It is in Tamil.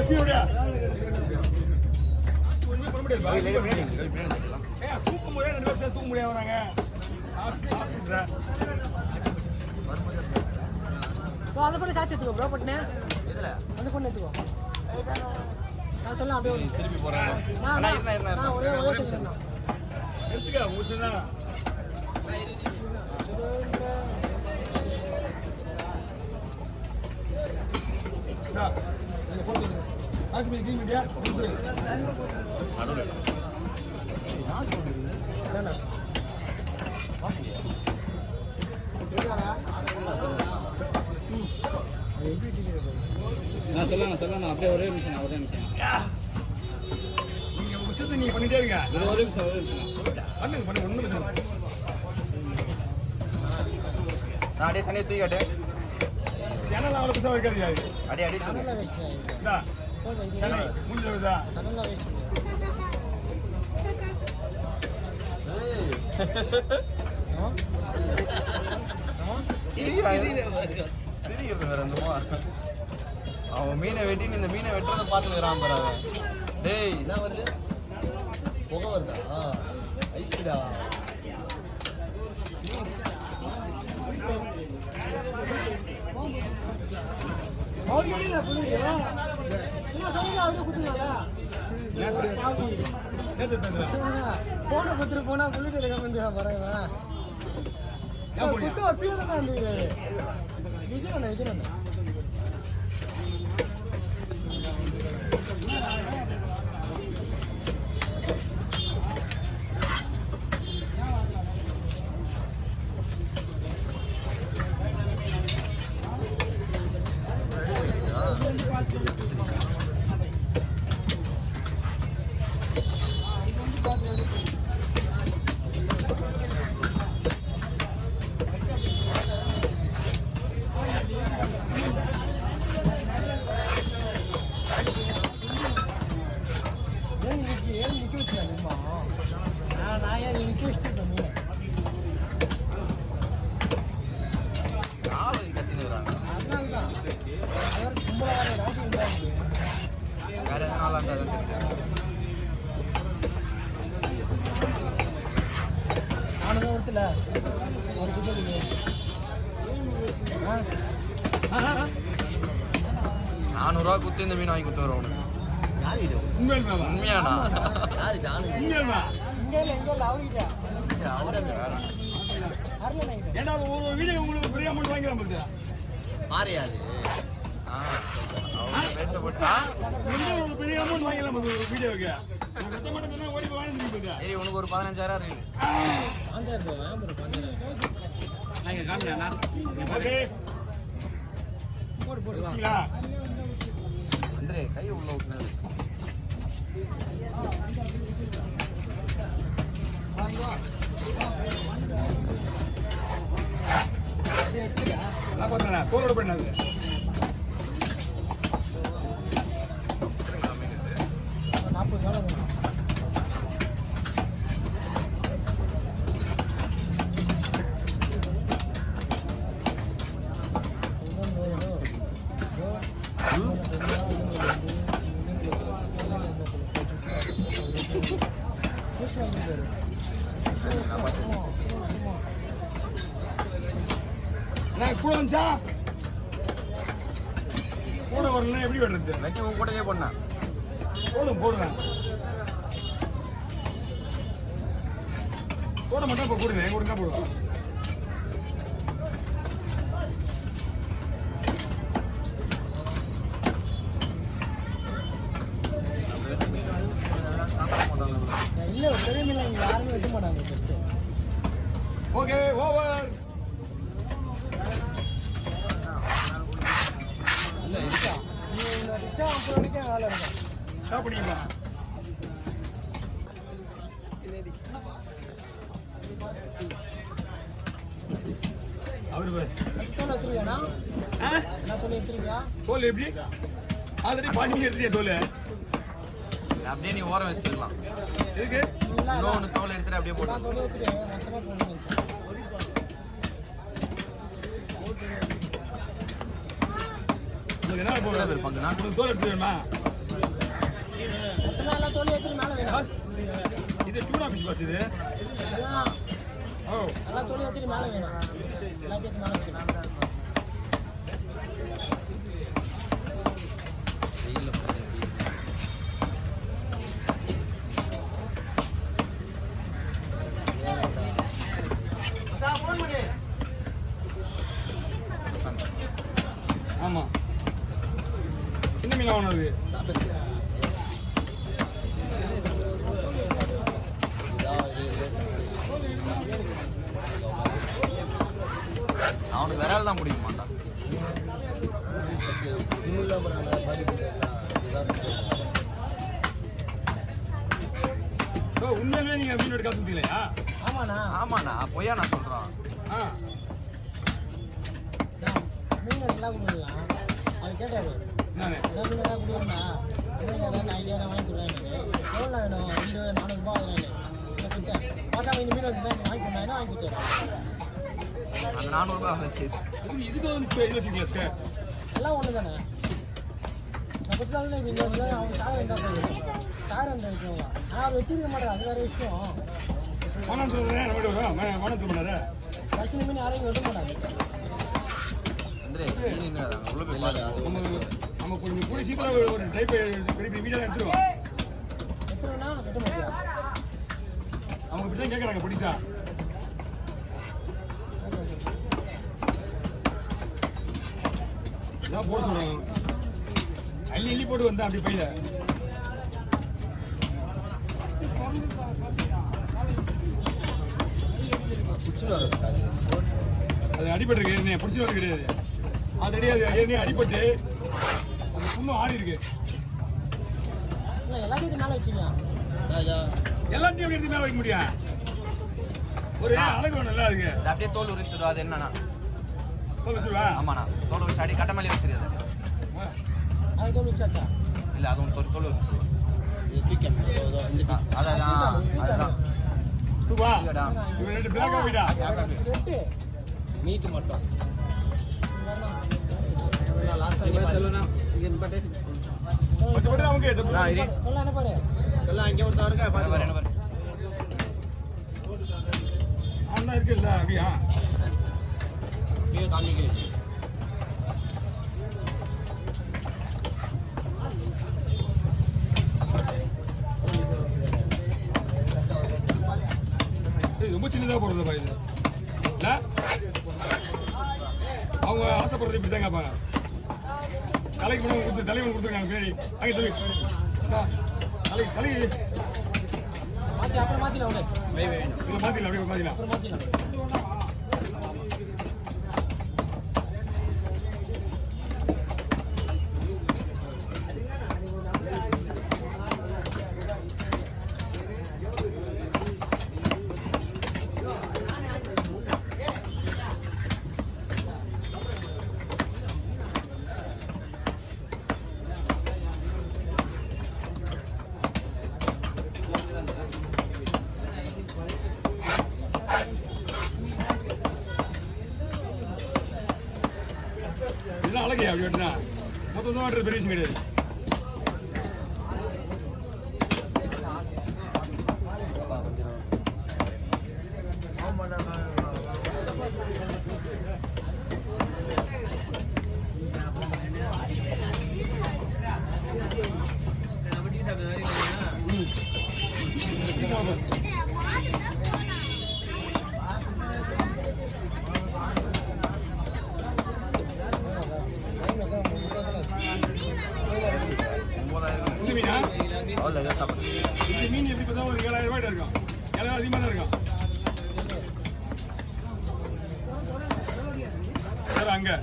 தூக்க முடியாது வராங்க. அந்த பொண்ணு சாச்சி எடுத்துக்கோ ப்ரோ பட்னே. எதுல? அந்த பொண்ணு எடுத்துக்கோ. நான் சொல்ல அப்படியே திருப்பி போறேன். அண்ணா இருண்ணா ஒரே நிமிஷம். எடுத்துக்க ஊசனா. டா. இந்த போட்டு. ஆக்கு மீ மீடியா. நடுவுல. யார் போடுறது? என்னடா? வாசியா. சொல்லலாம் அப்படியே ஒரே நிமிஷம் நீங்க விஷயத்தை நீங்க பண்ணிட்டே இருங்க. ஒரே நிமிஷம் பண்ணுங்க ஒண்ணும் இல்லை. நான் அப்படியே சனியை தூக்கிட்டே சேனல் அவ்வளோ பைசா வைக்காது அடி தூக்கி மூஞ்சில் வருதா அவன் மீனை வெட்டி இந்த மீனை வெட்டுறத பார்த்துக்கிறான் பாரு அவன். டேய் என்ன வருது? புகை வருதா? ஐஸ்டா போன பத்திர போனா புள்ளிட்டு இருக்க வேண்டிய பரவாயில்ல. விஜயண்ணா ₹400 குத்தி இந்த மீன் வாங்கி குத்து வரும் உனக்கு. யாரு இது? உண்மையானா? ஏன்னா ஒரு வீடியோ உங்களுக்கு பெரிய அமௌண்ட் வாங்கிக்கலாம் மாறியாது. பேச்ச போட்டா பெரிய அமௌண்ட் வாங்கிக்கலாம் வீடியோக்கு. உனக்கு ஒரு 15,000 இருக்குது. ಅಂದ್ರೆ ಕೈ ಉಳ್ಳ ಹೋಗ್ತದೆ. ಕೋಲೋಡು ಬಣ್ಣದು கூட வந்துச்சா கூட வரலாம் எப்படி வெட்டுறது? வெட்டி உன் கூடயே பண்ண போடுவேன் போட மாட்டேன். இப்போ போடுவேன் எங்க கூட போடுவேன். இல்ல தெரியுமில்ல இங்க யாருமே வெட்ட மாட்டாங்க. Okay over. இல்ல இருக்கா நீ ரிச்சா அப்புறம் வரைக்கும் வேலை இருக்கா சாப்பிடுங்க. அவரு தோல் எடுத்துருவியாண்ணா? என்ன தோல் எடுத்துருவியா? தோல் எப்படி ஆல்ரெடி பாதி எடுத்துறியா? தோல் அப்படியே நீ ஓரம் வச்சுக்கலாம். இருக்கு இன்னொன்று தோல் எடுத்துட்டு அப்படியே போட்டு தோல் எடுத்துருவேன் மொத்தமாக போடணும். என்ன போடுறது? தோல் எடுத்துருவேண்ணா மொத்தமா எல்லாம் தோலி எடுத்துட்டு மேலே வேணும். பாஸ், இது டூனா ஃபிஷ் பாஸ் இது. எல்லாம் ஓ, எல்லாம் தோலி எடுத்துட்டு மேலே வேணும். எல்லாத்தையும் மேலே வச்சுக்கணும். வெயில்ல போறது ஃபோன் பண்ணு. ஆமா. சின்ன மீன் வாங்கினது. அவனுக்கு விரால் தான் பிடிக்க மாட்டான். ஓ, உண்மையிலே நீங்க மீன் எடுக்க கத்துக்கிட்டீங்களா? ஆமாண்ணா. ஆமாண்ணா, பொய்யா நான் சொல்றான். ஆ, நான் மீன் எல்லாம் கொடுக்கலாம். அது கேட்டாரு. நானு. எல்லா மீன் எல்லாம் கொடுக்கணும்னா மீன் ஏதாவது ஐடியா வாங்கி கொடுறேன் எனக்கு. எவ்வளோ வேணும்? 400 ரூபாய் ஆகுது. நான் கொடுத்தேன். பார்க்காம இந்த மீன் வந்து வாங்கி கொடுத்தேன். வாங்கி கொடுத்தேன். அந்த 400 ரூபாய் வேலை செய்யுது. இதுக்கு வந்து இது வச்சுக்கலாம் சார். எல்லாம் ஒன்று தானே. நான் கொடுத்தாலும் இது இன்னொரு அவங்க சாயம் இருந்தால் போதும். சாயம் இருந்தால் வைக்கணும். ஆனால் அவர் வச்சிருக்க மாட்டார். அது வேறு விஷயம். வானம் சொல்றேன் நம்ம வரும். வானம் சொல்ல மாட்டாரு. பிரச்சனை மீன் யாரையும் விட மாட்டாங்க. அந்தரே, நீ நின்னுடாத, உள்ள போய் பாரு. நம்ம கொஞ்சம் கூடி சீக்கிரம் ஒரு டைப் பெரிய வீடியோ எடுத்துருவோம். எத்தனைனா கட்ட மாட்டியா? அவங்க இப்படி தான் கேட்குறாங்க பிடிச்சா. இதான் போட சொல்கிறாங்க. அள்ளி அள்ளி போட்டு வந்தேன் அப்படி பையில. அது அடிபட்டு இருக்கு. பிடிச்சி வர கிடையாது. ஆல்ரெடி அது ஏற்கனவே அடிபட்டு அந்த புண்ணும் ஆடி இருக்கு. இல்லை எல்லாத்தையும் மேலே வச்சுக்கலாம். எல்லாத்தையும் எடுத்து மேலே வைக்க முடியும். ஒரு அழகு வேணும் நல்லா இருக்கு. இது அப்படியே தோல் உரிச்சிடும். அது என்னன்னா சொல்ல சொல்லுவா. ஆமாண்ணா, தோல் உரிச்சு அடி கட்ட மேலே வச்சிருது. அது தோல் வச்சாச்சா? இல்லை, அது ஒன்று தோல் உரிச்சு. அதான் அதுதான் தூவா இவன் ரெண்டு பிளாக்கா போயிட்டா. ரெட்டு மீட்டு மட்டும். மற்றபடி அவங்க சொல்ல என்ன பாரு. எல்லாம் அங்கே ஒருத்தர் இருக்கா பாரு. என்ன பாரு, அண்ணா இருக்கு இல்ல அப்படியா? காமிக்கு ரொம்ப சின்னதாக போடுறதுப்பா இது இல்லை. அவங்க ஆசைப்படுறது இப்படி தான் கேட்பாங்க. தலைக்கு பணம் கொடுத்து தலைவன் கொடுத்துருக்காங்க பேரி அங்கே சொல்லி தலைக்கு தலைக்கு மாற்றி அப்புறம் மாற்றிக்கலாம் உடனே. இதை மாற்றிக்கலாம் அப்படியே மாற்றிக்கலாம். அப்புறம் மாற்றிக்கலாம். இதெல்லாம் அழகையா அப்படி வெட்டினா மொத்தம் தான் வெட்டுறது பெரிய விஷயம் கிடையாது. இந்த மீனா அவ்வளோ ஏதோ சாப்பிடுது. இந்த மீன் எப்படி பார்த்தா ஒரு 7,000 ரூபாய்ட்டு இருக்கும். 7,000 அதிகமாக தான் இருக்கும் சார். அங்கே